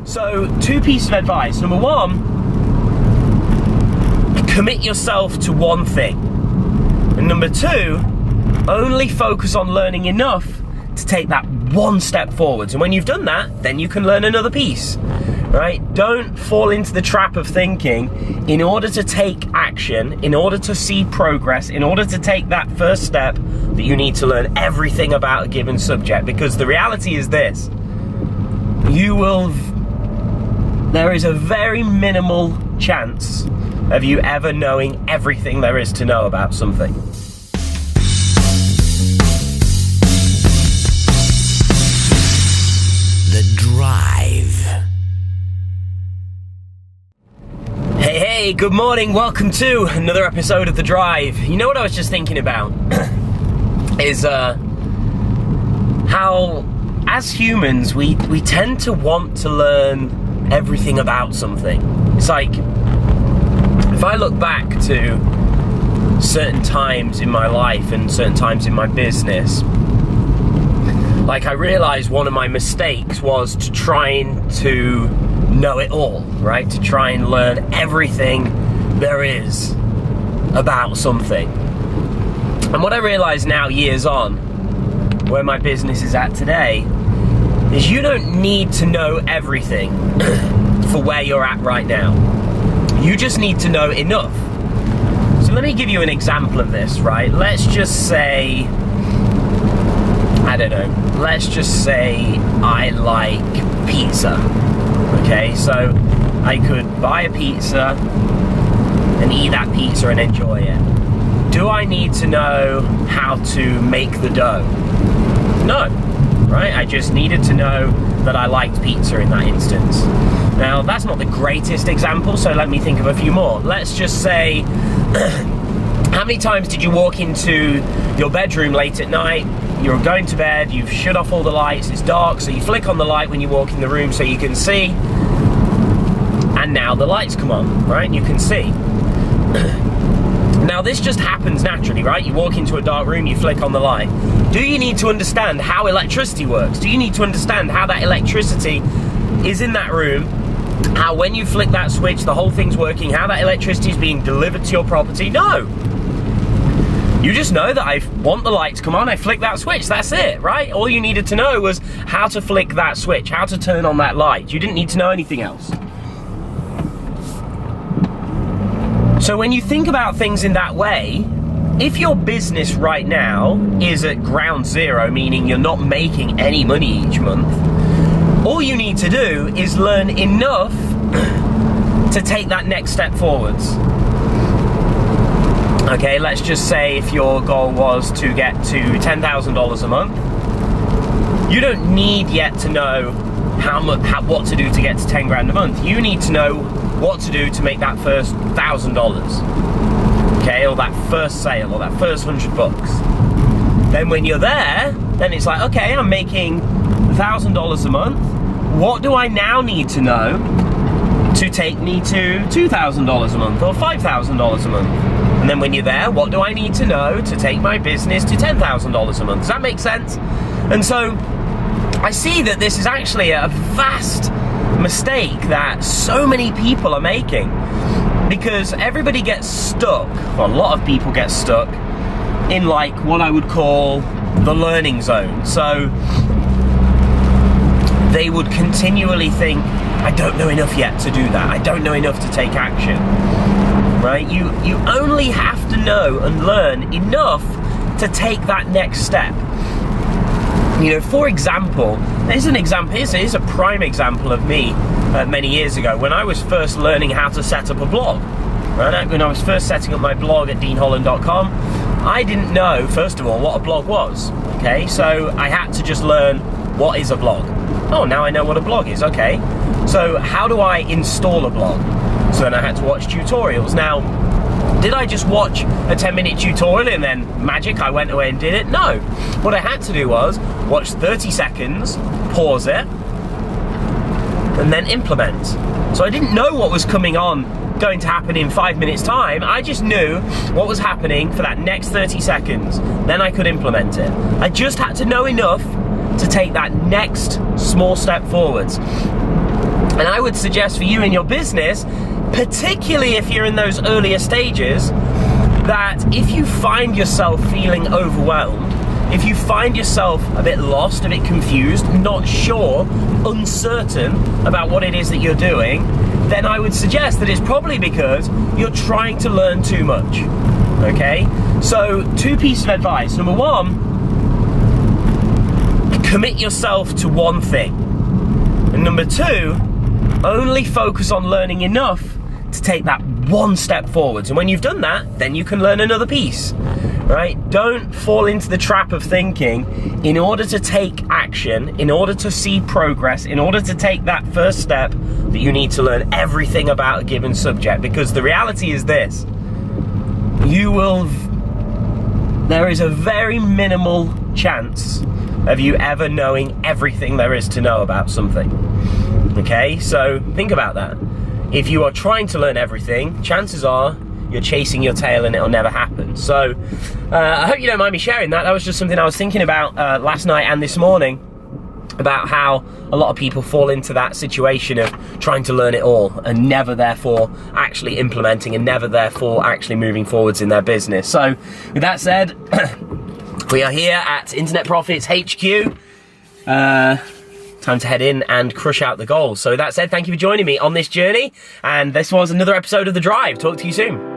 So, 2 pieces of advice. Number 1, commit yourself to one thing. And number 2, only focus on learning enough to take that one step forwards. And when you've done that, then you can learn another piece, right? Don't fall into the trap of thinking, in order to take action, in order to see progress, in order to take that first step, that you need to learn everything about a given subject. Because the reality is this, there is a very minimal chance of you ever knowing everything there is to know about something. The Drive. Hey, good morning. Welcome to another episode of The Drive. You know what I was just thinking about? is how, as humans, we tend to want to learn everything about something. It's like, if I look back to certain times in my life and certain times in my business, like, I realized one of my mistakes was trying to know it all, right? To try and learn everything there is about something. And what I realize now, years on, where my business is at today, is you don't need to know everything for where you're at right now. You just need to know enough. So let me give you an example of this, right? Let's just say, I don't know, let's just say I like pizza. Okay, so I could buy a pizza and eat that pizza and enjoy it. Do I need to know how to make the dough? No, right? I just needed to know that I liked pizza in that instance. Now, that's not the greatest example, so let me think of a few more. Let's just say, how many times did you walk into your bedroom late at night? You're going to bed, you've shut off all the lights, it's dark, so you flick on the light when you walk in the room so you can see, and now the lights come on, right? You can see. Now, this just happens naturally, right? You walk into a dark room, you flick on the light. Do you need to understand how electricity works? Do you need to understand how that electricity is in that room, how when you flick that switch, the whole thing's working, how that electricity is being delivered to your property? No. You just know that I want the light to come on, I flick that switch, that's it, right? All you needed to know was how to flick that switch, how to turn on that light. You didn't need to know anything else. So when you think about things in that way, if your business right now is at ground zero, meaning you're not making any money each month, all you need to do is learn enough to take that next step forwards. Okay, let's just say if your goal was to get to $10,000 a month, you don't need yet to know what to do to get to 10 grand a month. You need to know what to do to make that first $1,000, okay, or that first sale, or that first $100. Then when you're there, then it's like, okay, I'm making $1,000 a month. What do I now need to know to take me to $2,000 a month or $5,000 a month? And then when you're there, what do I need to know to take my business to $10,000 a month? Does that make sense? And so I see that this is actually a vast mistake that so many people are making, because everybody gets stuck, well, a lot of people get stuck in, like, what I would call the learning zone. So they would continually think, I don't know enough yet to do that, I don't know enough to take action. Right? You only have to know and learn enough to take that next step. You know, for example, here's a prime example of me many years ago when I was first learning how to set up a blog. Right? When I was first setting up my blog at deanholland.com, I didn't know, first of all, what a blog was. Okay, so I had to just learn, what is a blog? Oh, now I know what a blog is. Okay, so how do I install a blog? So then I had to watch tutorials. Now, did I just watch a 10-minute tutorial and then magic, I went away and did it? No. What I had to do was watch 30 seconds, pause it, and then implement. So I didn't know what was going to happen in 5 minutes time. I just knew what was happening for that next 30 seconds. Then I could implement it. I just had to know enough to take that next small step forwards. And I would suggest for you in your business, particularly if you're in those earlier stages, that if you find yourself feeling overwhelmed, if you find yourself a bit lost, a bit confused, not sure, uncertain about what it is that you're doing, then I would suggest that it's probably because you're trying to learn too much. Okay? So, 2 pieces of advice. Number 1, commit yourself to one thing. And number 2, only focus on learning enough to take that one step forwards. And when you've done that, then you can learn another piece, right? Don't fall into the trap of thinking, in order to take action, in order to see progress, in order to take that first step, that you need to learn everything about a given subject. Because the reality is this, there is a very minimal chance of you ever knowing everything there is to know about something. Okay, so think about that. If you are trying to learn everything, chances are you're chasing your tail and it'll never happen. So I hope you don't mind me sharing that. That was just something I was thinking about last night and this morning, about how a lot of people fall into that situation of trying to learn it all and never therefore actually implementing and never therefore actually moving forwards in their business. So with that said, we are here at Internet Profits HQ. Time to head in and crush out the goals. So with that said, thank you for joining me on this journey, and this was another episode of The Drive. Talk to you soon.